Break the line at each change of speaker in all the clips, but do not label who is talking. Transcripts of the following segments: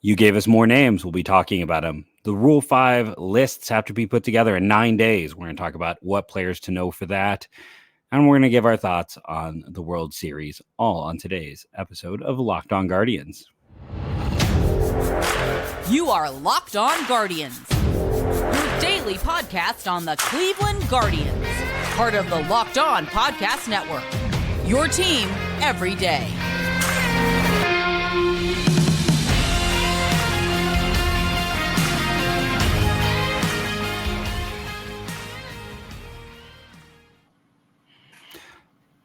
You gave us more names. We'll be talking about them. The Rule 5 lists have to be put together in 9 days. We're going to talk about what players to know for that. And we're going to give our thoughts on the World Series, all on today's episode of Locked On Guardians.
You are Locked On Guardians, your daily podcast on the Cleveland Guardians, part of the Locked On Podcast Network, your team every day.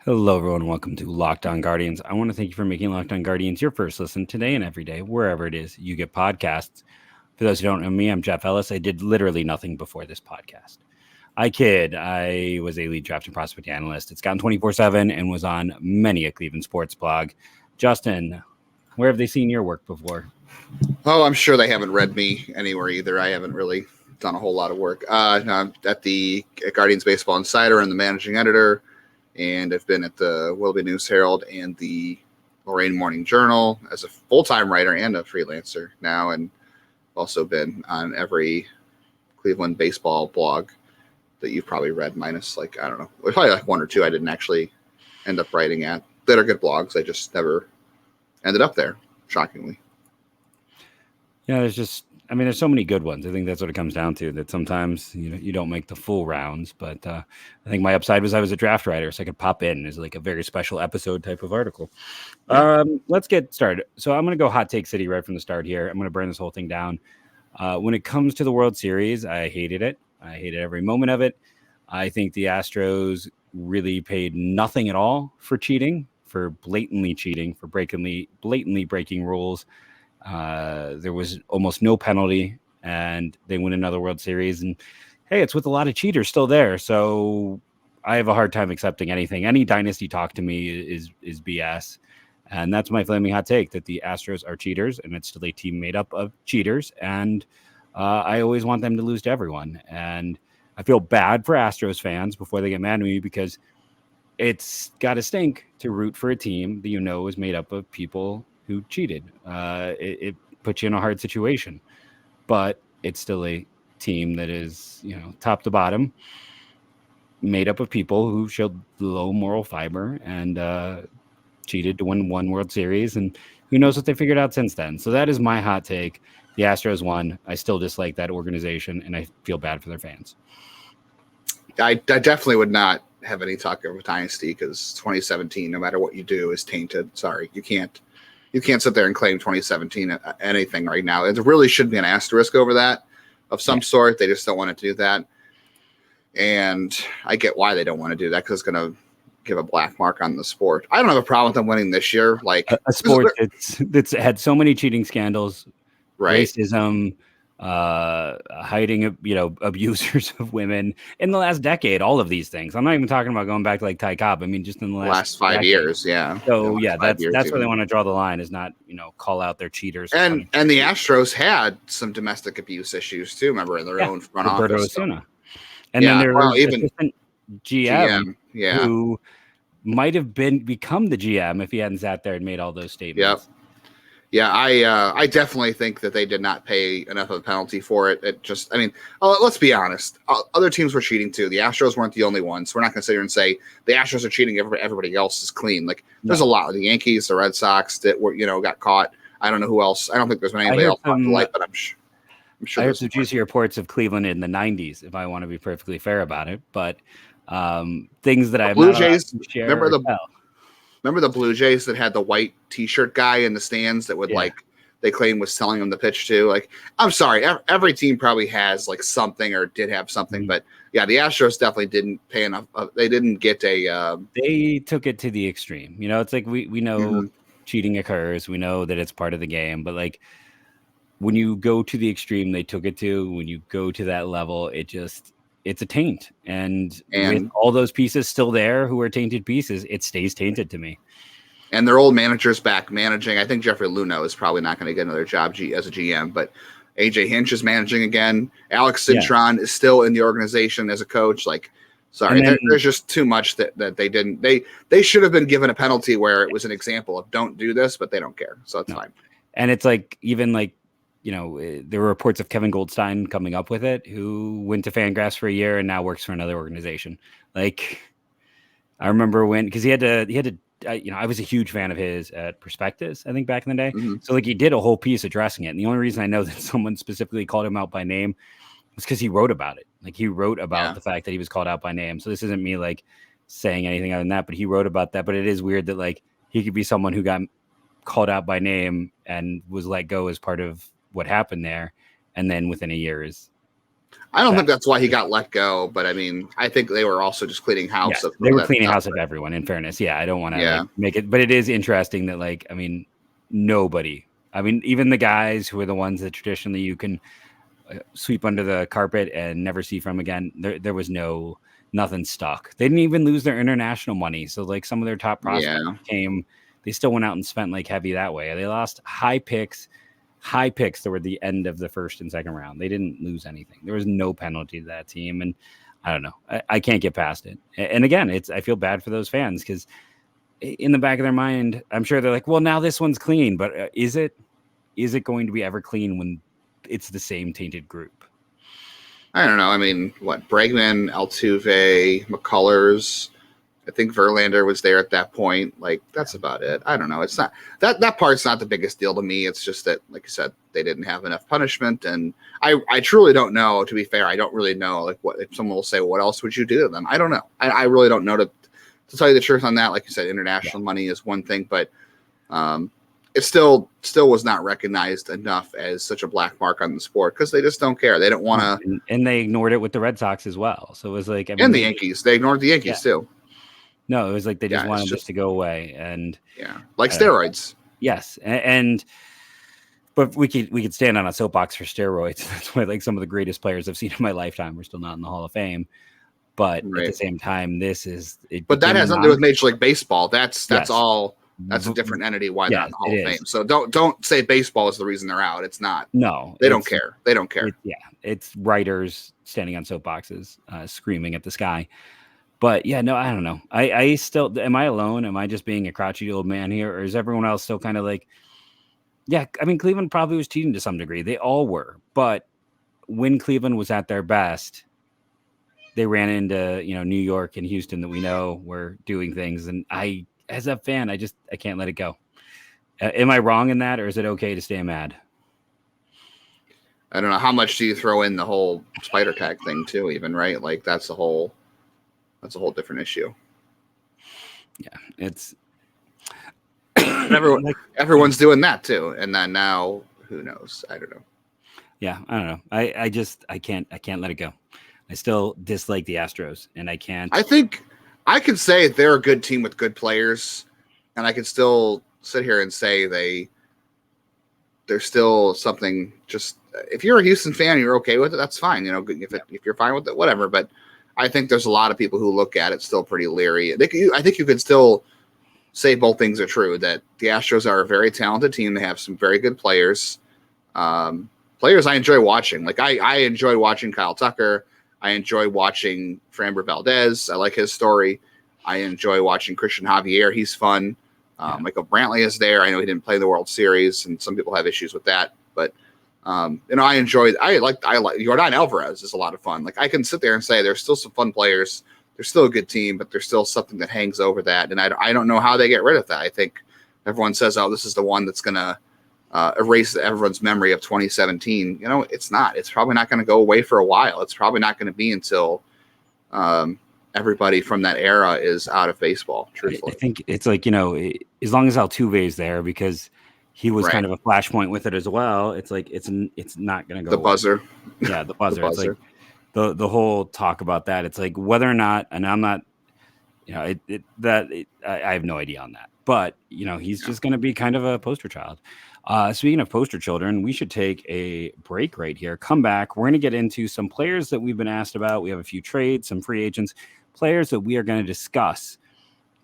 Hello, everyone. Welcome to Locked On Guardians. I want to thank you for making Locked On Guardians your first listen today and every day, wherever it is you get podcasts. For those who don't know me, I'm Jeff Ellis. I did literally nothing before this podcast. I kid. I was a lead draft and prospect analyst. It's gotten 24/7 and was on many a Cleveland sports blog. Justin, where have they seen your work before?
Oh, I'm sure they haven't read me anywhere either. I haven't really done a whole lot of work. I'm at the Guardians Baseball Insider and the managing editor. And I've been at the Willoughby News Herald and the Lorain Morning Journal as a full-time writer and a freelancer now, and also been on every Cleveland baseball blog that you've probably read, minus probably like one or two I didn't actually end up writing at that are good blogs. I just never ended up there, shockingly.
Yeah, there's so many good ones. I think that's what it comes down to, that sometimes you don't make the full rounds. But I think my upside was I was a draft writer, so I could pop in as like a very special episode type of article. Yeah. Let's get started. So I'm going to go hot take city right from the start here. I'm going to burn this whole thing down. When it comes to the World Series, I hated it. I hated every moment of it. I think the Astros really paid nothing at all for cheating, for blatantly cheating, for blatantly breaking rules. There was almost no penalty, and they win another World Series. And hey, it's with a lot of cheaters still there. So I have a hard time accepting anything. Any dynasty talk to me is BS. And that's my flaming hot take, that the Astros are cheaters, and it's still a team made up of cheaters. And I always want them to lose to everyone. And I feel bad for Astros fans before they get mad at me, because it's got to stink to root for a team that is made up of people who cheated. It puts you in a hard situation, but it's still a team that is, top to bottom, made up of people who showed low moral fiber and cheated to win one World Series, and who knows what they figured out since then. So that is my hot take. The Astros won. I still dislike that organization, and I feel bad for their fans.
I definitely would not have any talk of a dynasty, because 2017, no matter what you do, is tainted. Sorry, you can't sit there and claim 2017 anything right now. It really should be an asterisk over that of some sort. They just don't want to do that. And I get why they don't want to do that, because it's going to give a black mark on the sport. I don't have a problem with them winning this year. Like
a sport that's had so many cheating scandals,
right?
Racism, hiding, abusers of women in the last decade, all of these things. I'm not even talking about going back to like Ty Cobb. I mean, just in the last
5
decade.
years. Yeah.
So that's where they want to draw the line, is not, call out their cheaters.
And the Astros had some domestic abuse issues too. Remember, in their own front office.
And then there was
even
GM who might have become the GM if he hadn't sat there and made all those statements.
Yeah, I definitely think that they did not pay enough of a penalty for it. Let's be honest. Other teams were cheating too. The Astros weren't the only ones. We're not going to sit here and say the Astros are cheating. Everybody else is clean. There's a lot. The Yankees, the Red Sox that were, got caught. I don't know who else. I don't think there's been anybody else brought to light, but I'm sure.
I heard some juicy reports of Cleveland in the 90s, if I want to be perfectly fair about it. But things that I
Blue Jays. Remember the Blue Jays that had the white T-shirt guy in the stands that would they claim was telling them to pitch to? I'm sorry, every team probably has something or did have something,
Mm-hmm.
but yeah, the Astros definitely didn't pay enough. They didn't get a.
They took it to the extreme. It's like we know cheating occurs. We know that it's part of the game, but when you go to the extreme, they took it to. When you go to that level, it's a taint. And with all those pieces still there who are tainted pieces, it stays tainted to me.
And their old manager's back managing. I think Jeffrey Luhnow is probably not going to get another job as a GM, but AJ Hinch is managing again. Alex Cintron is still in the organization as a coach. There's just too much that they didn't. They should have been given a penalty where it was an example of don't do this, but they don't care. So it's fine.
And it's even there were reports of Kevin Goldstein coming up with it, who went to Fangraphs for a year and now works for another organization. Like, I remember because he had to. I was a huge fan of his at Prospectus, I think, back in the day.
Mm-hmm.
So like he did a whole piece addressing it. And the only reason I know that someone specifically called him out by name was because he wrote about it. Like he wrote about the fact that he was called out by name. So this isn't me like saying anything other than that, but he wrote about that. But it is weird that like he could be someone who got called out by name and was let go as part of what happened there. And then within a year is.
I don't think that's why he got let go, but I mean, I think they were also just cleaning house.
Yeah, they were cleaning house of everyone, in fairness. Yeah, I don't want to make it, but it is interesting that, like, I mean, nobody, I mean, even the guys who are the ones that traditionally you can sweep under the carpet and never see from again, there was nothing stuck. They didn't even lose their international money. So, like, some of their top prospects they still went out and spent like heavy that way. They lost high picks toward the end of the first and second round. They didn't lose anything. There was no penalty to that team. And I don't know. I can't get past it. And again, I feel bad for those fans because in the back of their mind, I'm sure they're like, well, now this one's clean, but is it going to be ever clean when it's the same tainted group?
I don't know. I mean, Bregman, Altuve, McCullers, I think Verlander was there at that point. Like, that's about it. I don't know. It's not that part's not the biggest deal to me. It's just that, like I said, they didn't have enough punishment. And I truly don't know, to be fair. I don't really know. Like, what if someone will say, what else would you do to them? I don't know. I really don't know to tell you the truth on that. Like you said, international money is one thing, but it still was not recognized enough as such a black mark on the sport because they just don't care. They don't want
to. And they ignored it with the Red Sox as well. So it was like,
and the Yankees. They ignored the Yankees too.
No, it was like they just wanted this to go away, and
like steroids.
Yes, but we could stand on a soapbox for steroids. That's why, like, some of the greatest players I've seen in my lifetime are still not in the Hall of Fame. But at the same time, this is.
But that has nothing to do with Major League Baseball. That's all. That's a different entity. Why not in the Hall of Fame? So don't say baseball is the reason they're out. It's not.
No,
they don't care. They don't care.
It's writers standing on soapboxes, screaming at the sky. But yeah, no, I don't know. I still, am I alone? Am I just being a crotchety old man here? Or is everyone else still kind of like, yeah, I mean, Cleveland probably was cheating to some degree. They all were. But when Cleveland was at their best, they ran into, New York and Houston that we know were doing things. And as a fan, I can't let it go. Am I wrong in that? Or is it okay to stay mad?
I don't know. How much do you throw in the whole spider tag thing too, even, right? Like that's a whole different issue.
Yeah, it's
everyone's doing that too, and then now who knows? I don't know.
Yeah, I don't know. I can't let it go. I still dislike the Astros, and I can't.
I think I could say they're a good team with good players, and I could still sit here and say there's still something. Just if you're a Houston fan, you're okay with it. That's fine. If you're fine with it, whatever. But I think there's a lot of people who look at it still pretty leery. I think you could still say both things are true, that the Astros are a very talented team. They have some very good players. Players I enjoy watching. Like I enjoy watching Kyle Tucker. I enjoy watching Framber Valdez. I like his story. I enjoy watching Christian Javier. He's fun. Michael Brantley is there. I know he didn't play the World Series, and some people have issues with that. But I like Yordan Alvarez is a lot of fun. Like I can sit there and say there's still some fun players. There's still a good team, but there's still something that hangs over that. And I don't know how they get rid of that. I think everyone says, oh, this is the one that's going to erase everyone's memory of 2017. It's not. It's probably not going to go away for a while. It's probably not going to be until everybody from that era is out of baseball, truthfully.
I think it's like, as long as Altuve is there, because he was kind of a flashpoint with it as well. It's like it's not going to go
the
away.
Buzzer.
Yeah, the buzzer. It's like the whole talk about that. It's like whether or not, and I'm not, I have no idea on that. But he's just going to be kind of a poster child. Speaking of poster children, we should take a break right here. Come back. We're going to get into some players that we've been asked about. We have a few trades, some free agents, players that we are going to discuss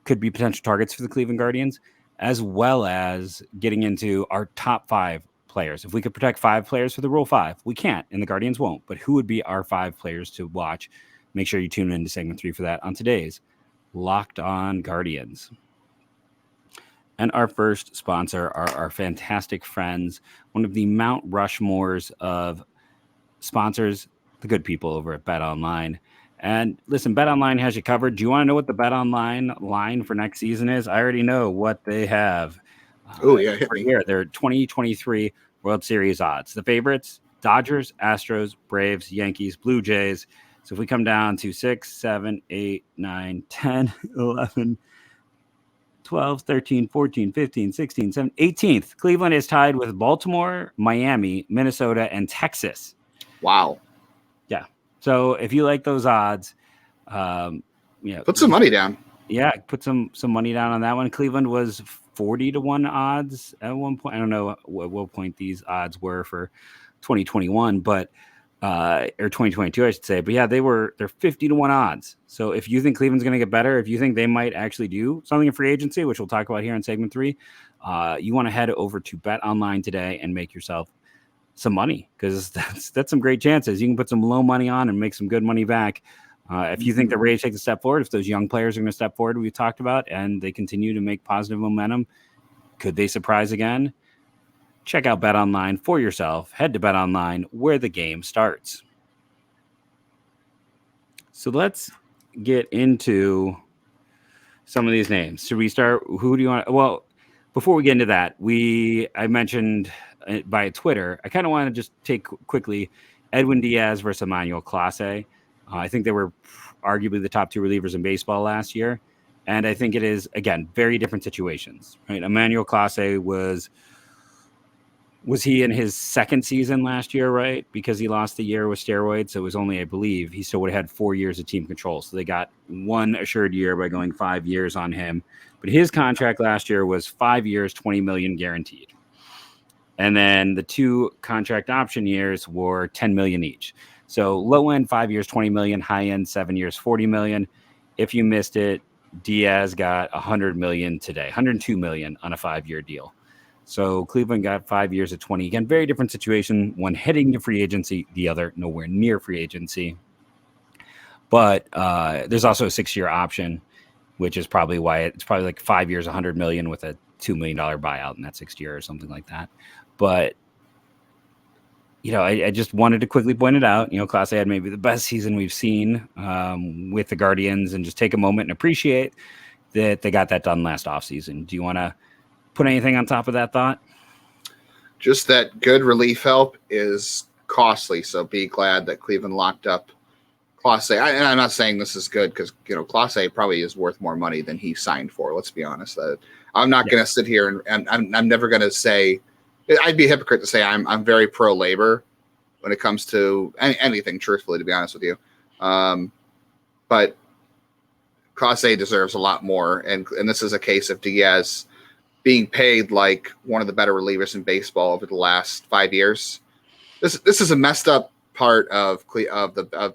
could be potential targets for the Cleveland Guardians, as well as getting into our top 5 players. If we could protect 5 players for the Rule 5, we can't, and the Guardians won't. But who would be our 5 players to watch? Make sure you tune in to segment 3 for that on today's Locked On Guardians. And our first sponsor are our fantastic friends, one of the Mount Rushmores of sponsors, the good people over at Bet Online. And listen, Bet Online has you covered. Do you want to know what the Bet Online line for next season is? I already know what they have.
Oh yeah, hit
For
me.
here, their 2023 World Series odds. The favorites: Dodgers, Astros, Braves, Yankees, Blue Jays. So if we come down to 6, 7, 8, 9, 10, 11, 12, 13, 14, 15, 16, 17, 18th. Cleveland is tied with Baltimore, Miami, Minnesota, and Texas.
Wow.
Yeah. So if you like those odds,
Put some money down.
Yeah, put some money down on that one. Cleveland was 40-1 odds at one point. I don't know what point these odds were for 2021, but or 2022, I should say. But yeah, they're 50-1 odds. So if you think Cleveland's going to get better, if you think they might actually do something in free agency, which we'll talk about here in segment 3, you want to head over to Bet Online today and make yourself some money, because that's some great chances. You can put some low money on and make some good money back. If you think they're ready to take the step forward, if those young players are going to step forward, we talked about, and they continue to make positive momentum, could they surprise again? Check out Bet Online for yourself. Head to Bet Online, where the game starts. So let's get into some of these names. Should we start? Who do you want? Well, before we get into that, I mentioned by Twitter, I kind of want to just take quickly Edwin Diaz versus Emmanuel Clase. I think they were arguably the top 2 relievers in baseball last year. And I think it is, again, very different situations. Right? Emmanuel Clase was he in his second season last year, right? Because he lost the year with steroids. So it was only, I believe, he still would have had 4 years of team control. So they got 1 assured year by going 5 years on him. But his contract last year was 5 years, $20 million guaranteed. And then the 2 contract option years were $10 million each. So low end 5 years, $20 million, high end 7 years, $40 million. If you missed it, Diaz got $100 million today, $102 million on a 5-year deal. So Cleveland got 5 years at 20. Again, very different situation. One heading to free agency, the other nowhere near free agency. But there's also a 6-year option, which is probably why it's probably like 5 years, $100 million with a $2 million buyout in that 6th year or something like that. But I just wanted to quickly point it out. Clase had maybe the best season we've seen with the Guardians, and just take a moment and appreciate that they got that done last offseason. Do you want to put anything on top of that thought?
Just that good relief help is costly, so be glad that Cleveland locked up Clase. And I'm not saying this is good, because Clase probably is worth more money than he signed for. Let's be honest. I'm not going to sit here and I'm never going to say. I'd be a hypocrite to say I'm very pro labor when it comes to anything, truthfully, to be honest with you. But Clase deserves a lot more, and this is a case of Diaz being paid like one of the better relievers in baseball over the last 5 years. This is a messed up part of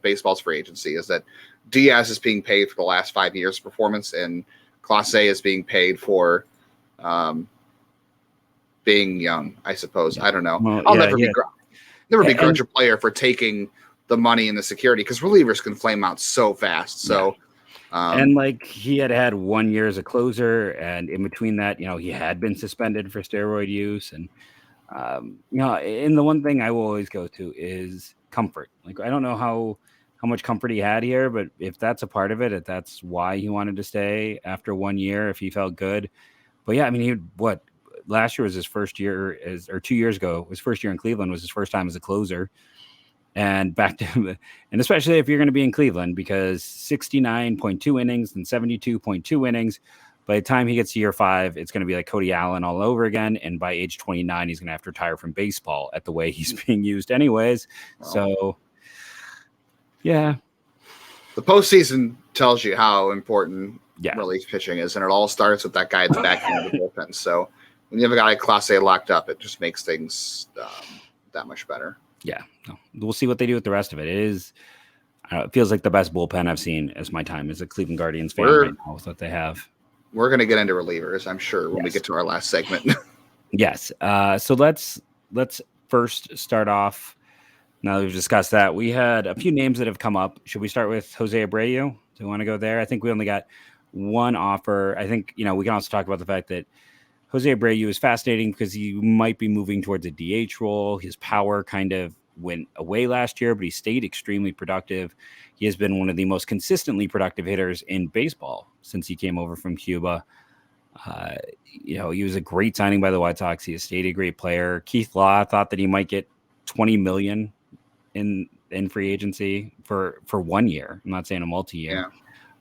baseball's free agency, is that Diaz is being paid for the last 5 years' performance, and Clase is being paid for being young, I suppose. Yeah. I don't know.
Well,
I'll never begrudge a player for taking the money and the security, because relievers can flame out so fast. So,
and like he had 1 year as a closer, and in between that, he had been suspended for steroid use, and and the one thing I will always go to is comfort. Like, I don't know how much comfort he had here, but if that's a part of it, if that's why he wanted to stay after 1 year, if he felt good. But yeah, I mean, last year was his first year, or 2 years ago, his first year in Cleveland was his first time as a closer. And back to, and especially if you're going to be in Cleveland, because 69.2 innings and 72.2 innings, by the time he gets to year 5, it's going to be like Cody Allen all over again. And by age 29, he's going to have to retire from baseball at the way he's being used anyways. Wow. So, yeah.
The postseason tells you how important relief pitching is. And it all starts with that guy at the back end of the bullpen. So when you have a guy like Clase locked up, it just makes things that much better.
Yeah. No. We'll see what they do with the rest of it. It feels like the best bullpen I've seen as my time as a Cleveland Guardians fan right now with what they have.
We're going to get into relievers, I'm sure, when we get to our last segment.
Yes. So let's first start off. Now that we've discussed that, we had a few names that have come up. Should we start with José Abreu? Do you want to go there? I think we only got one offer. I think, we can also talk about the fact that Jose Abreu is fascinating because he might be moving towards a DH role. His power kind of went away last year, but he stayed extremely productive. He has been one of the most consistently productive hitters in baseball since he came over from Cuba. He was a great signing by the White Sox. He has stayed a great player. Keith Law thought that he might get $20 million in free agency for 1 year. I'm not saying a multi-year.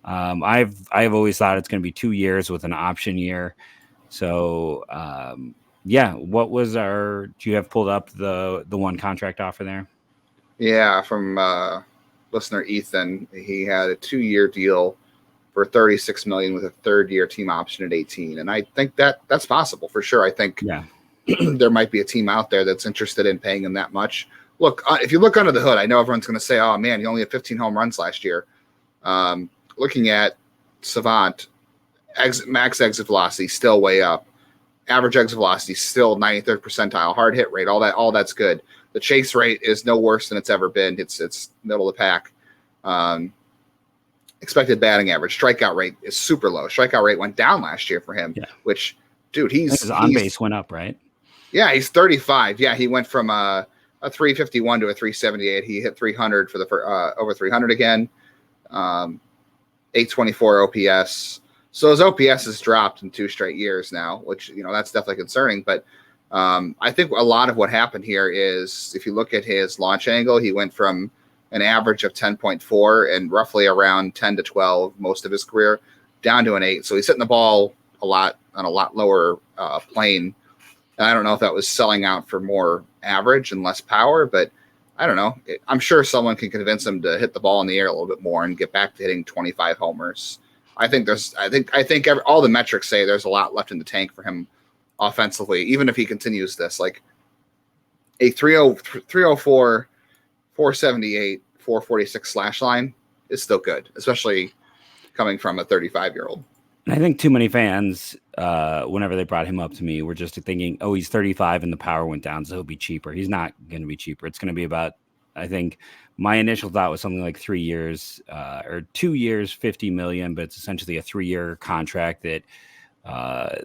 Yeah.
I've always thought it's going to be 2 years with an option year. So, what was do you have pulled up the one contract offer there?
Yeah, from listener Ethan, he had a 2-year deal for $36 million with a 3rd-year team option at 18, and I think that's possible for sure. I think there might be a team out there that's interested in paying him that much. Look, if you look under the hood, I know everyone's going to say, "Oh man, he only had 15 home runs last year." Looking at Savant. Max exit velocity still way up. Average exit velocity still 93rd percentile. Hard hit rate, all that's good. The chase rate is no worse than it's ever been. It's middle of the pack. Expected batting average, strikeout rate is super low. Strikeout rate went down last year for him. Yeah. Which, dude, his on base
went up, right?
Yeah, he's 35. Yeah, he went from a 351 to a 378. He hit 300 for the over 300 again. 824 OPS. So his OPS has dropped in 2 straight years now, which, that's definitely concerning. But I think a lot of what happened here is if you look at his launch angle, he went from an average of 10.4 and roughly around 10 to 12 most of his career down to an 8. So he's hitting the ball a lot on a lot lower plane. And I don't know if that was selling out for more average and less power, but I don't know. I'm sure someone can convince him to hit the ball in the air a little bit more and get back to hitting 25 homers. I think all the metrics say there's a lot left in the tank for him offensively, even if he continues this. Like a 304, 478, 446 slash line is still good, especially coming from a 35-year-old.
I think too many fans, whenever they brought him up to me, were just thinking, oh, he's 35 and the power went down, so he'll be cheaper. He's not going to be cheaper. It's going to be about, I think, my initial thought was something like 3 years or 2 years, $50 million, but it's essentially a 3-year contract that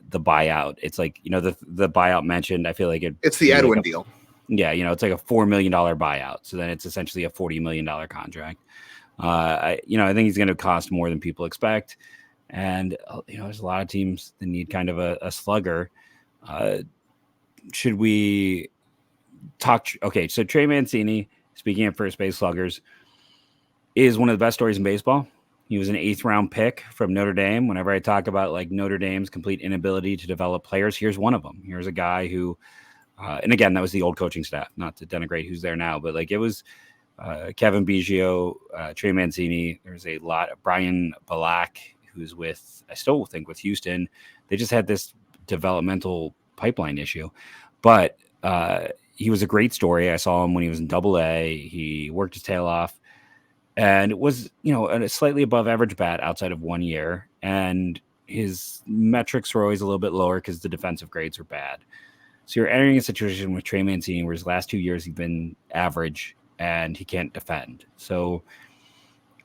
the buyout. It's like, the buyout mentioned, I feel like
it's the Edwin deal.
Yeah. It's like a $4 million buyout. So then it's essentially a $40 million contract. I think he's going to cost more than people expect. And, there's a lot of teams that need kind of a slugger. Should we talk? Okay. So Trey Mancini, speaking of first base sluggers, is one of the best stories in baseball. He was an 8th round pick from Notre Dame. Whenever I talk about like Notre Dame's complete inability to develop players, here's one of them. Here's a guy who, and again, that was the old coaching staff, not to denigrate who's there now, but like it was Kevin Biggio, Trey Mancini. There's a lot of Brian Balak, who's I still think with Houston. They just had this developmental pipeline issue, but he was a great story. I saw him when he was in Double-A. He worked his tail off and it was, a slightly above average bat outside of 1 year. And his metrics were always a little bit lower because the defensive grades were bad. So you're entering a situation with Trey Mancini where his last 2 years he's been average and he can't defend. So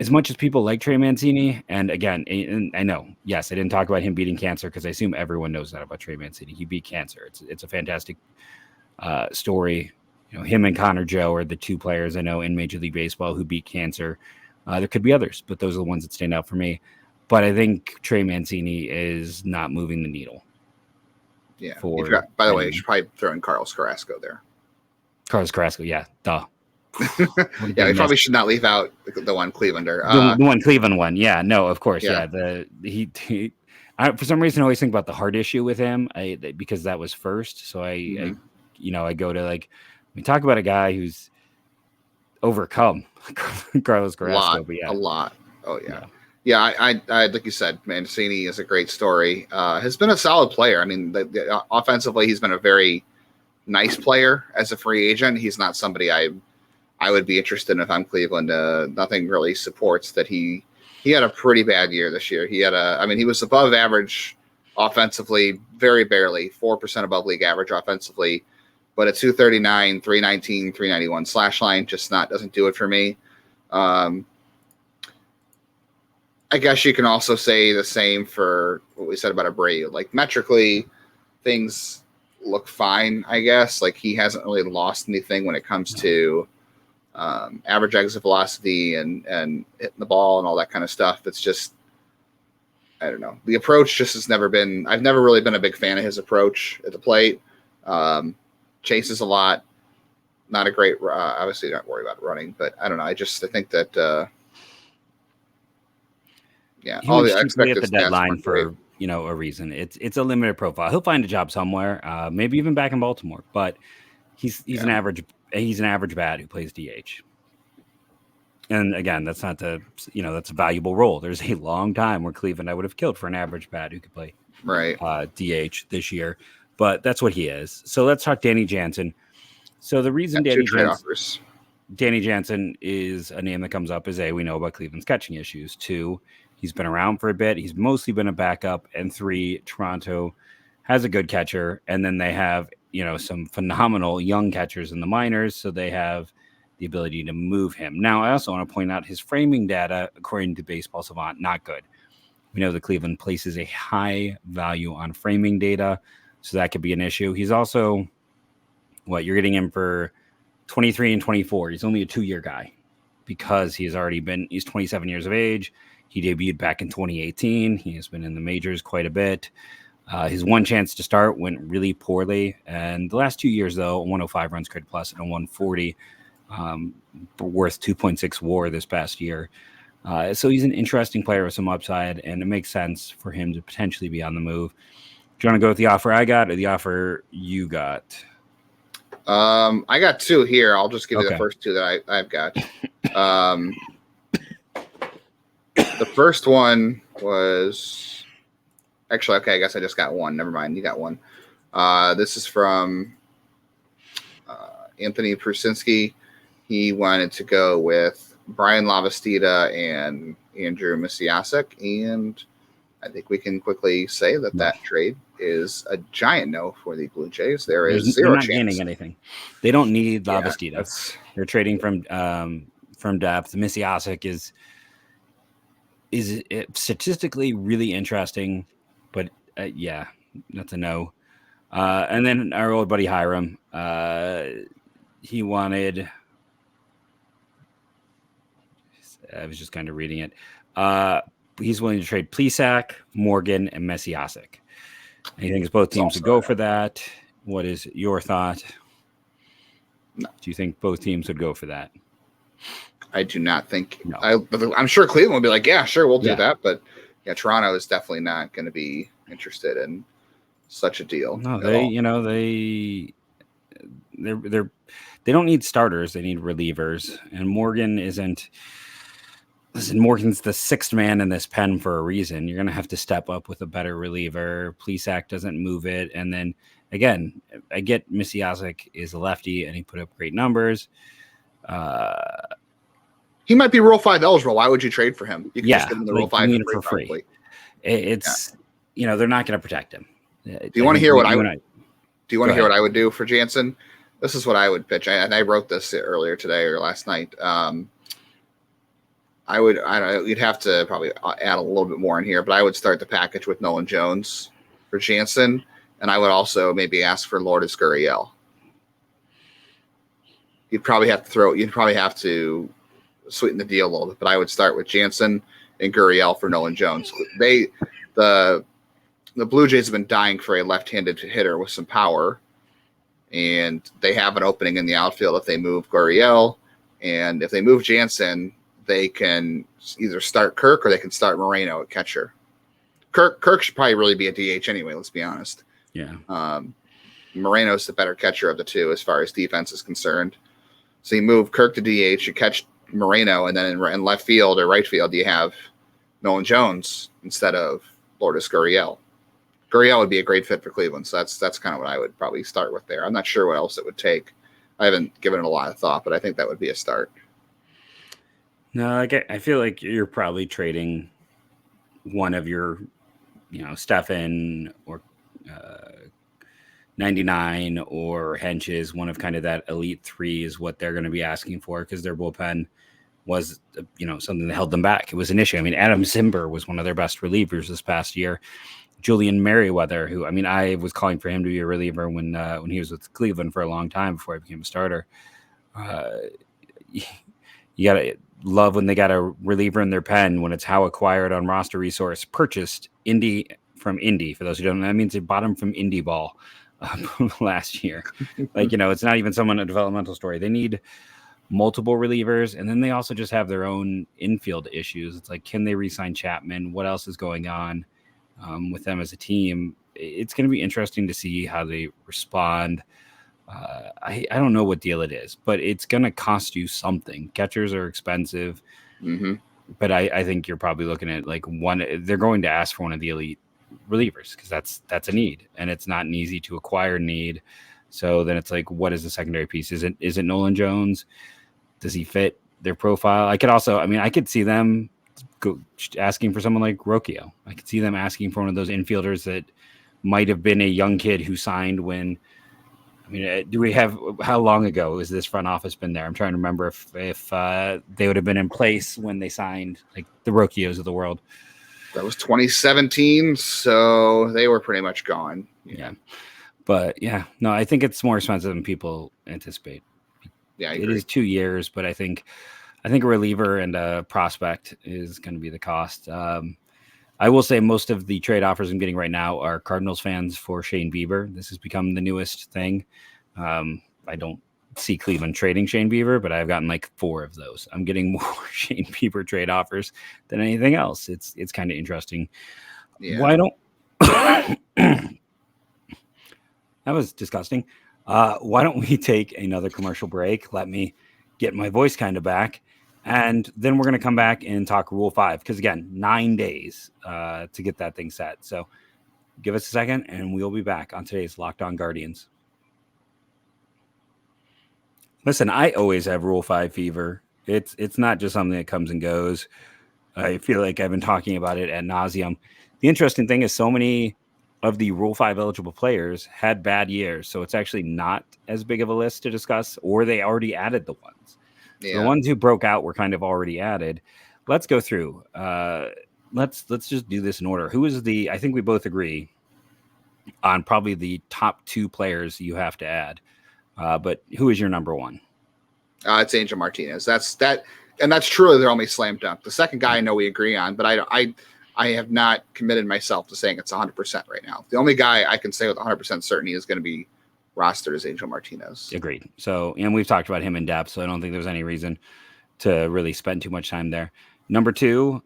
as much as people like Trey Mancini, and again, and I know, yes, I didn't talk about him beating cancer because I assume everyone knows that about Trey Mancini. He beat cancer. It's a fantastic story. Him and Connor Joe are the 2 players I know in Major League Baseball who beat cancer. There could be others, but those are the ones that stand out for me. But I think Trey Mancini is not moving the needle.
Yeah. By the way, you should probably throw in Carlos Carrasco there.
Carlos Carrasco, yeah, duh.
Yeah, we probably should not leave out the one Clevelander.
The one Cleveland one, yeah, no, of course, yeah. For some reason, I always think about the heart issue with him, because that was first. So I go to we talk about a guy who's overcome Carlos Carrasco,
a lot. Oh yeah. Yeah, I like you said, Mancini is a great story. Has been a solid player. I mean, offensively, he's been a very nice player as a free agent. He's not somebody I would be interested in if I'm Cleveland. Nothing really supports that he had a pretty bad year this year. He was above average offensively, very barely, 4% above league average offensively, but a 239, 319, 391 slash line just doesn't do it for me. I guess you can also say the same for what we said about Abreu. Like metrically, things look fine, I guess. Like, he hasn't really lost anything when it comes to average exit velocity and hitting the ball and all that kind of stuff. It's just, I don't know. The approach just has never been, I've never really been a big fan of his approach at the plate. Chases a lot. Not a great, obviously not worry about running, but I don't know. I think that,
He
all
was
the
cheaply
expected
at the
stats
deadline
weren't great.
for a reason. It's a limited profile. He'll find a job somewhere, maybe even back in Baltimore. But he's an average bat who plays DH. And again, that's not that's a valuable role. There's a long time where Cleveland I would have killed for an average bat who could play DH this year, but that's what he is. So let's talk Danny Jansen. So the reason Danny Jansen is a name that comes up is A, we know about Cleveland's catching issues. 2, he's been around for a bit. He's mostly been a backup. And 3, Toronto has a good catcher. And then they have, some phenomenal young catchers in the minors. So they have the ability to move him. Now, I also want to point out his framing data, according to Baseball Savant, not good. We know that Cleveland places a high value on framing data. So that could be an issue. He's also, you're getting him for 23 and 24. He's only a 2-year guy because he's 27 years of age. He debuted back in 2018. He has been in the majors quite a bit. His one chance to start went really poorly. And the last 2 years, though, 105 runs created plus and a 140, worth 2.6 WAR this past year. So he's an interesting player with some upside, and it makes sense for him to potentially be on the move. Do you want to go with the offer I got or the offer you got?
I got 2 here. I'll just give you the first 2 that I've got. The first one was actually, okay, I guess I just got one. Never mind. You got one. This is from Anthony Prusinski. He wanted to go with Brian Lavastida and Andrew Misiasek, and I think we can quickly say that trade is a giant no for the Blue Jays. There's zero
not
chance.
Gaining anything. They don't need Lavastida. They're trading from depth. Misiasek is statistically really interesting, but that's a no. And then our old buddy Hiram, he wanted. I was just kind of reading it. He's willing to trade Plesac, Morgan, and Misiasek. He thinks both teams would go for that. What is your thought?
No.
Do you think both teams would go for that?
I do not think.
No.
I'm sure Cleveland will be like, yeah, sure, we'll do that. But Toronto is definitely not going to be interested in such a deal.
No, they don't need starters. They need relievers. And Morgan isn't. Listen, Morgan's the 6th man in this pen for a reason. You're going to have to step up with a better reliever. Plesac doesn't move it. And then, again, I get Misiasek is a lefty, and he put up great numbers.
He might be Rule 5 eligible. Why would you trade for him? You can just give him the Rule 5
for free. It's they're not going to protect him.
Do you want to hear what I would? Do you want to hear what I would do for Jansen? This is what I would pitch. I wrote this earlier today or last night. You'd have to probably add a little bit more in here, but I would start the package with Nolan Jones for Jansen, and I would also maybe ask for Lourdes Gurriel. You'd probably have to sweeten the deal a little bit, but I would start with Jansen and Gurriel for Nolan Jones. The Blue Jays have been dying for a left-handed hitter with some power, and they have an opening in the outfield if they move Gurriel, and if they move Jansen, they can either start Kirk or they can start Moreno at catcher. Kirk should probably really be a DH anyway, let's be honest.
Yeah.
Moreno's the better catcher of the two as far as defense is concerned. So you move Kirk to DH, you catch Moreno, and then in left field or right field, you have Nolan Jones instead of Lourdes Gurriel. Gurriel would be a great fit for Cleveland, so that's kind of what I would probably start with there. I'm not sure what else it would take. I haven't given it a lot of thought, but I think that would be a start.
No, I feel like you're probably trading one of your, Stefan or 99 or Henches, one of kind of that elite 3 is what they're going to be asking for because their bullpen was, something that held them back. It was an issue. I mean, Adam Zimber was one of their best relievers this past year. Julian Merriweather, who, I mean, I was calling for him to be a reliever when he was with Cleveland for a long time before he became a starter. You gotta love when they got a reliever in their pen when it's how acquired on roster resource purchased from Indy. For those who don't know, that means they bought him from Indy Ball last year. Like, it's not even someone a developmental story. They need multiple relievers, and then they also just have their own infield issues. It's like, can they re-sign Chapman? What else is going on with them as a team? It's going to be interesting to see how they respond. I don't know what deal it is, but it's going to cost you something. Catchers are expensive, but I think you're probably looking at like they're going to ask for one of the elite relievers because that's a need, and it's not an easy to acquire need. So then it's like, what is the secondary piece? Is it Nolan Jones? Does he fit their profile? I could see them asking for someone like Rocchio. I could see them asking for one of those infielders that might have been a young kid who signed when. I mean, how long ago has this front office been there? I'm trying to remember if they would have been in place when they signed like the Rocchios of the world.
That was 2017, so they were pretty much gone.
Yeah. But no, I think it's more expensive than people anticipate.
Yeah,
it is 2 years, but I think a reliever and a prospect is going to be the cost. I will say most of the trade offers I'm getting right now are Cardinals fans for Shane Bieber. This has become the newest thing. I don't see Cleveland trading Shane Bieber, but I've gotten like 4 of those. I'm getting more Shane Bieber trade offers than anything else. It's kind of interesting. Yeah. Why don't that was disgusting. Why don't we take another commercial break? Let me get my voice kind of back. And then we're going to come back and talk Rule 5. Because, again, 9 days to get that thing set. So give us a second, and we'll be back on today's Locked On Guardians. Listen, I always have Rule 5 fever. It's not just something that comes and goes. I feel like I've been talking about it ad nauseum. The interesting thing is so many of the Rule 5 eligible players had bad years. So it's actually not as big of a list to discuss, or they already added the ones. Yeah. So the ones who broke out were kind of already added. Let's go through. Let's just do this in order. Who is I think we both agree on probably the top 2 players you have to add. But who is your number 1?
It's Angel Martinez. And that's truly their only slam dunk. The second guy I know we agree on, but I have not committed myself to saying it's 100% right now. The only guy I can say with 100% certainty is going to be rostered as Angel Martinez.
Agreed. So, and we've talked about him in depth, so I don't think there's any reason to really spend too much time there. Number 2,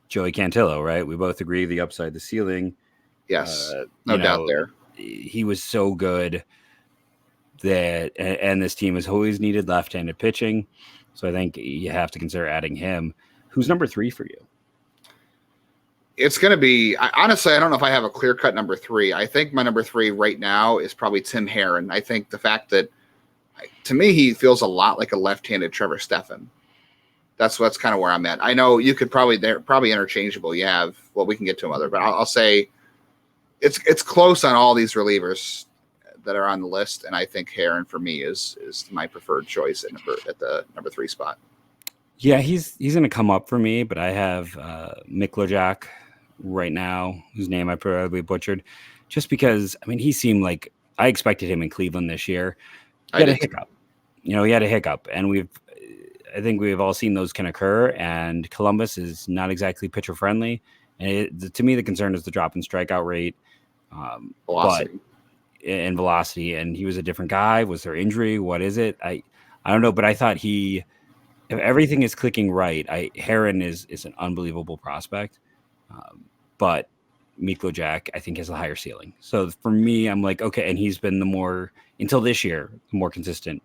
Joey Cantillo, right? We both agree the upside, the ceiling.
Yes, no doubt there.
He was so good that, and this team has always needed left-handed pitching. So I think you have to consider adding him. Who's number 3 for you?
It's going to be, honestly, I don't know if I have a clear-cut number 3. I think my number 3 right now is probably Tim Herron. I think the fact that, to me, he feels a lot like a left-handed Trevor Stephan. That's kind of where I'm at. I know you could they're probably interchangeable. You have, well, we can get to them other, but I'll say it's close on all these relievers that are on the list, and I think Herron for me is my preferred choice at the number 3 spot.
Yeah, he's going to come up for me, but I have Miklojak right now, whose name I probably butchered, just because, I mean, he seemed like I expected him in Cleveland this year. He had a hiccup. He had a hiccup, and I think we've all seen those can occur, and Columbus is not exactly pitcher friendly. And to me, the concern is the drop in strikeout rate,
velocity.
And velocity. And he was a different guy. Was there injury? What is it? I don't know, but I thought if everything is clicking right, Herron is an unbelievable prospect. But Miklojak, I think, has a higher ceiling. So for me, I'm like, okay, and he's been until this year, the more consistent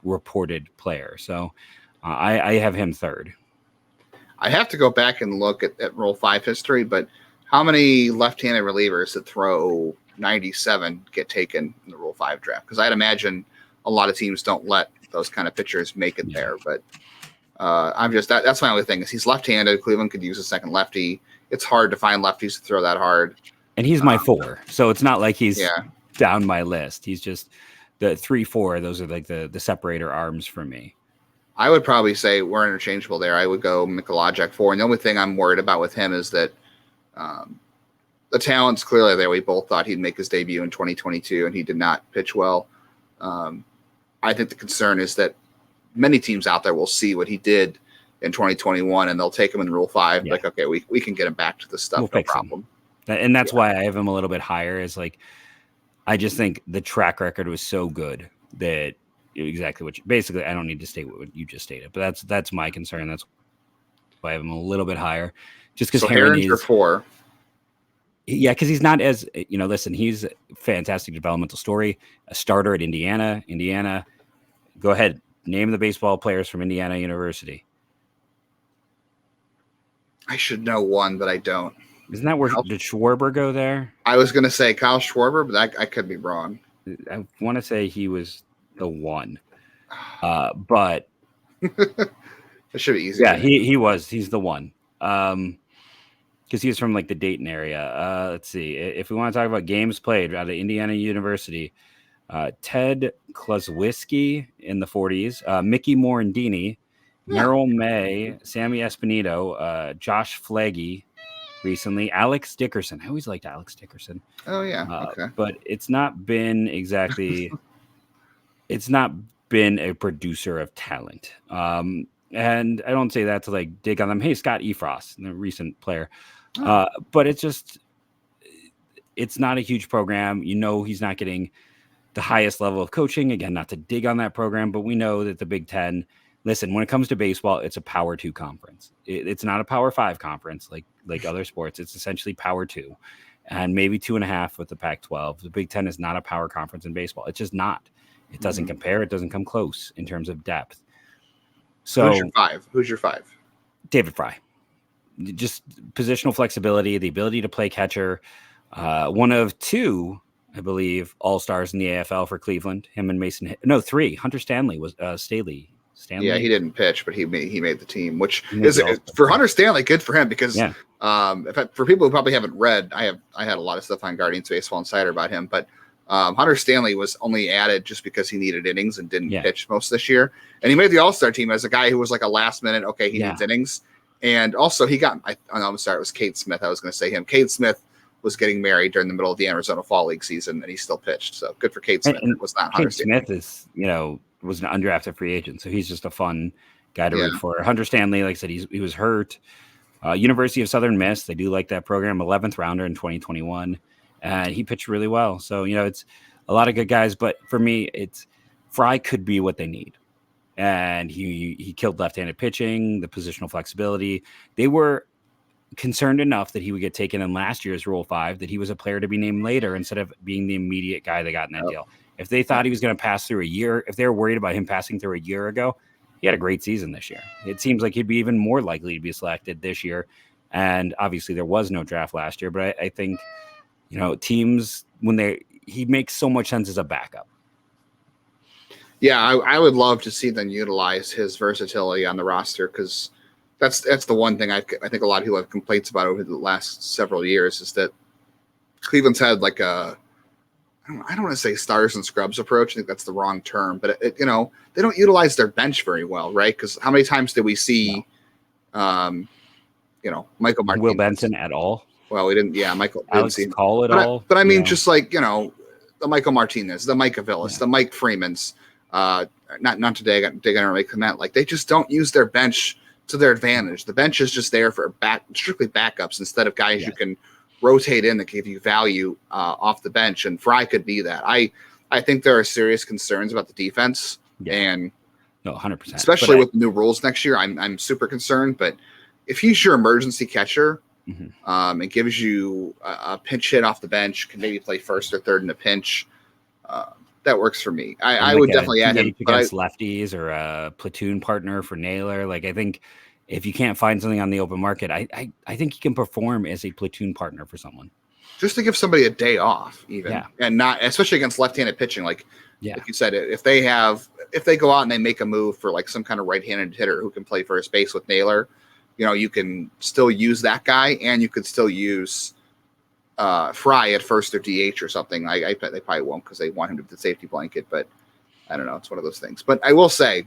reported player. So I have him 3rd.
I have to go back and look at Rule 5 history, but how many left-handed relievers that throw 97 get taken in the Rule 5 draft? Because I'd imagine a lot of teams don't let those kind of pitchers make it there. But that's my only thing is he's left-handed. Cleveland could use a second lefty. It's hard to find lefties to throw that hard.
And he's my 4. So it's not like he's down my list. He's just the 3, 4. Those are like the separator arms for me.
I would probably say we're interchangeable there. I would go Mikolajek 4. And the only thing I'm worried about with him is that the talent's clearly there. We both thought he'd make his debut in 2022, and he did not pitch well. I think the concern is that many teams out there will see what he did in 2021, and they'll take him in Rule 5. Yeah. Like, okay, we can get him back to this stuff, no problem.
And that's why I have him a little bit higher. Is like, I just think the track record was so good that exactly what basically I don't need to state what you just stated, but that's my concern. That's why I have him a little bit higher, just because
Heron's your 4.
Yeah, because he's not as listen, he's a fantastic developmental story, a starter at Indiana. Go ahead, name the baseball players from Indiana University.
I should know one, but I don't.
Isn't that where did Schwarber go there?
I was going to say Kyle Schwarber, but I could be wrong.
I want to say he was the one, but
it should be easy.
Yeah, he was. He's the one. Because he was from like the Dayton area. Let's see. If we want to talk about games played out of Indiana University, Ted Klazwiski in the 40s, Mickey Morandini, Merrill May, Sammy Espinito, Josh Flaggy recently, Alex Dickerson. I always liked Alex Dickerson.
Oh, yeah. Okay.
But it's not been exactly it's not been a producer of talent. And I don't say that to like dig on them. Hey, Scott Efros, the recent player. But it's not a huge program. He's not getting the highest level of coaching. Again, not to dig on that program, but we know that the Big Ten, listen, when it comes to baseball, it's a Power 2 conference. It's not a Power 5 conference like other sports. It's essentially Power 2 and maybe 2.5 with the Pac-12. The Big Ten is not a power conference in baseball. It's just not. It doesn't compare. It doesn't come close in terms of depth. So
Who's your 5?
David Fry. Just positional flexibility, the ability to play catcher. One of 2, I believe, all-stars in the AFL for Cleveland. Him and Mason. No, 3. Hunter Stanley was Stanley.
Yeah, he didn't pitch, but he made the team, which is for Hunter Stanley good for him because for people who probably haven't read, I had a lot of stuff on Guardians Baseball Insider about him, but Hunter Stanley was only added just because he needed innings and didn't pitch most this year, and he made the All-Star team as a guy who was like a last minute. Okay, he needs innings. And also he got, I'm sorry, it was Cade Smith. I was going to say him. Cade Smith was getting married during the middle of the Arizona Fall League season, and he still pitched. So good for Cade Smith.
And
it was not Hunter
Smith is, was an undrafted free agent. So he's just a fun guy to root for. Hunter Stanley, like I said, he was hurt. University of Southern Miss, they do like that program, 11th rounder in 2021. And he pitched really well. So, it's a lot of good guys. But for me, Fry could be what they need. And he killed left-handed pitching, the positional flexibility. They were concerned enough that he would get taken in last year's Rule 5 that he was a player to be named later instead of being the immediate guy they got in that deal. If they thought he was going to pass through a year, if they were worried about him passing through a year ago, he had a great season this year. It seems like he'd be even more likely to be selected this year. And obviously there was no draft last year, but I think, teams, he makes so much sense as a backup.
Yeah, I would love to see them utilize his versatility on the roster because that's the one thing I think a lot of people have complaints about over the last several years is that Cleveland's had like I don't want to say stars and scrubs approach. I think that's the wrong term, but they don't utilize their bench very well, right? Because how many times did we see, Michael Martinez,
Will Benson at all?
Well, we didn't. Yeah, Michael
Alex Call at all.
But I mean, just like the Michael Martinez, the Mike Avilas, the Mike Freemans. Not today. I got to make them out. Like they just don't use their bench to their advantage. The bench is just there for strictly backups instead of guys you can rotate in that give you value off the bench. And Fry could be that. I think there are serious concerns about the defense and
100%,
especially with the new rules next year. I'm super concerned. But if he's your emergency catcher and gives you a pinch hit off the bench, can maybe play first or third in a pinch. That works for me. I would definitely add him
against lefties or a platoon partner for Naylor. Like I think if you can't find something on the open market, I think he can perform as a platoon partner for someone.
Just to give somebody a day off, even and not especially against left-handed pitching. Like you said, if they go out and they make a move for like some kind of right-handed hitter who can play first base with Naylor, you can still use that guy, and you could still use Fry at first or DH or something. I bet they probably won't because they want him to the safety blanket, but I don't know. It's one of those things. But I will say,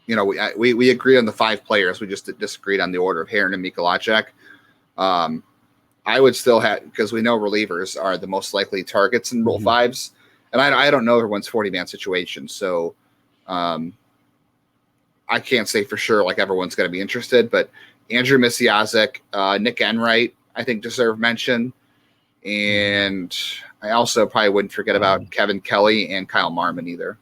we agree on the 5 players. We just disagreed on the order of Heron and Mikolajek. I would still have, because we know relievers are the most likely targets in Rule 5s. And I don't know everyone's 40-man situation. So I can't say for sure like everyone's going to be interested. But Andrew Misiazik, Nick Enright, I think deserve mention. And I also probably wouldn't forget about Kevin Kelly and Kyle Marmon either.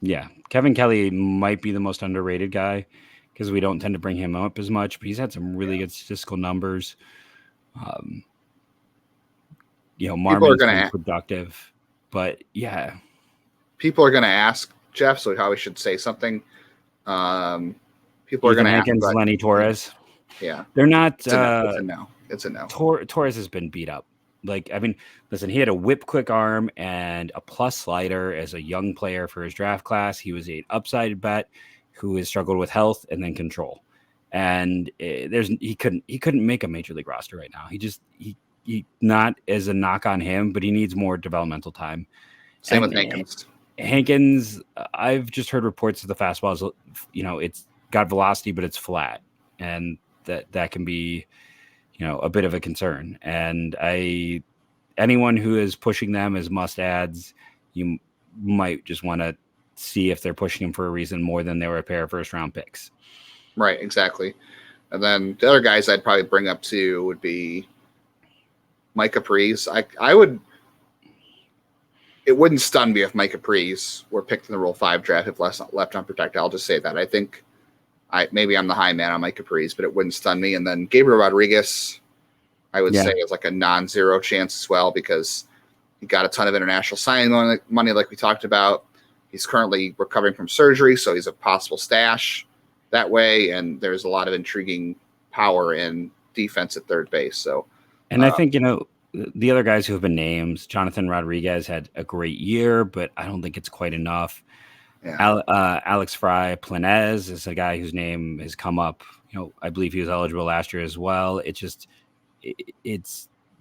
Yeah. Kevin Kelly might be the most underrated guy because we don't tend to bring him up as much, but he's had some really good statistical numbers. Marmon's been productive, but yeah.
People are going to ask, Jeff, so how we should say something. People are going to ask.
Lenny Torres.
Yeah.
They're not.
It's a no. It's a no.
Torres has been beat up. Like, I mean, listen, he had a whip quick arm and a plus slider as a young player for his draft class. He was an upside bet who has struggled with health and then control. And he couldn't make a major league roster right now. He not as a knock on him, but he needs more developmental time.
Same with Hankins.
Hankins, I've just heard reports of the fastball is, it's got velocity, but it's flat. And that can be, a bit of a concern. And anyone who is pushing them as must adds, you might just want to see if they're pushing them for a reason more than they were a pair of first round picks.
Right. Exactly. And then the other guys I'd probably bring up too would be Mike Caprice. It wouldn't stun me if Mike Caprice were picked in the Rule 5 draft if left unprotected. I'll just say that. I think maybe I'm the high man on Mike Caprice, but it wouldn't stun me. And then Gabriel Rodriguez, I would say is like a non-zero chance as well because he got a ton of international signing money like we talked about. He's currently recovering from surgery, so he's a possible stash that way. And there's a lot of intriguing power in defense at third base. So,
and I think, the other guys who have been named, Jonathan Rodriguez had a great year, but I don't think it's quite enough. Yeah. Alex Fry Planez is a guy whose name has come up. I believe he was eligible last year as well. It's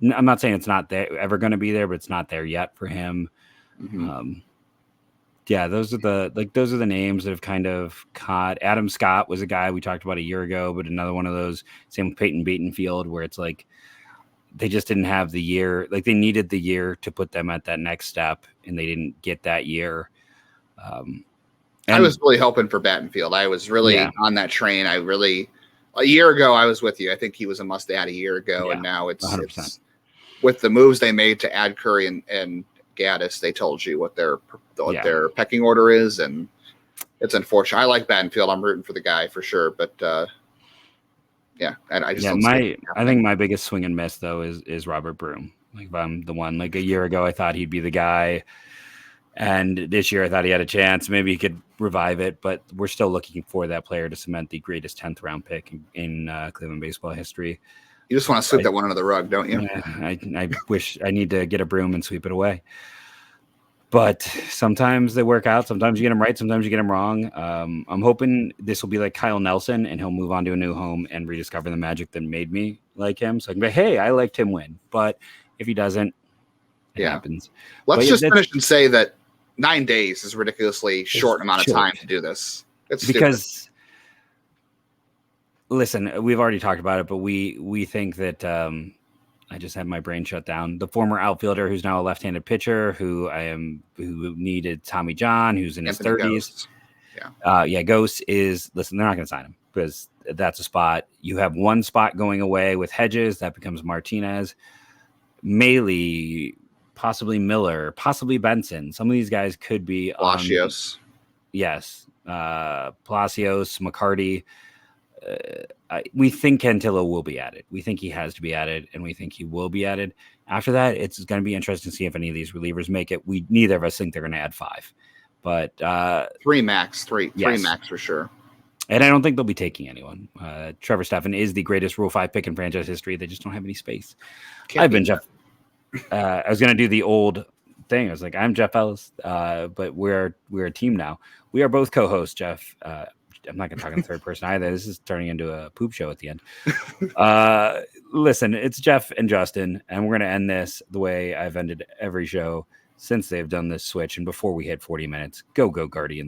I'm not saying it's not there ever going to be there, but it's not there yet for him. Mm-hmm. Those are the names that have kind of caught. Adam Scott was a guy we talked about a year ago, but another one of those. Same with Peyton Batenfield, where it's like they just didn't have the year. Like they needed the year to put them at that next step, and they didn't get that year.
I was really hoping for Battenfield. I was really on that train. A year ago, I was with you. I think he was a must add a year ago. And now it's with the moves they made to add Curry and Gaddis, they told you what their pecking order is. And it's unfortunate. I like Battenfield. I'm rooting for the guy for sure. But I just
I think my biggest swing and miss though is Robert Broom. Like if I'm the one, like a year ago, I thought he'd be the guy. And this year, I thought he had a chance. Maybe he could revive it, but we're still looking for that player to cement the greatest 10th round pick in Cleveland baseball history.
You just want to sweep that one under the rug, don't you?
I wish I need to get a broom and sweep it away. But sometimes they work out. Sometimes you get them right. Sometimes you get them wrong. I'm hoping this will be like Kyle Nelson, and he'll move on to a new home and rediscover the magic that made me like him. So I can be, hey, I liked him win. But if he doesn't, it happens.
Let's just finish and say that 9 days is a ridiculously short amount of time to do this. It's because,
listen, we've already talked about it, but we think that I just had my brain shut down. The former outfielder who's now a left-handed pitcher who needed Tommy John, who's in his 30s. Ghost is, listen, they're not going to sign him because that's a spot. You have one spot going away with Hedges. That becomes Martinez. Maley, possibly Miller, possibly Benson. Some of these guys could be
Palacios.
Yes. Palacios, McCarty. We think Cantillo will be added. We think he has to be added, and we think he will be added. After that, it's going to be interesting to see if any of these relievers make it. Neither of us think they're going to add 5. But
three max for sure.
And I don't think they'll be taking anyone. Trevor Stephan is the greatest Rule 5 pick in franchise history. They just don't have any space. I've been Jeff. I was going to do the old thing. I was like, I'm Jeff Ellis, but we're a team now. We are both co-hosts, Jeff. I'm not going to talk in third person either. This is turning into a poop show at the end. Listen, it's Jeff and Justin, and we're going to end this the way I've ended every show since they've done this switch and before we hit 40 minutes. Go Guardians.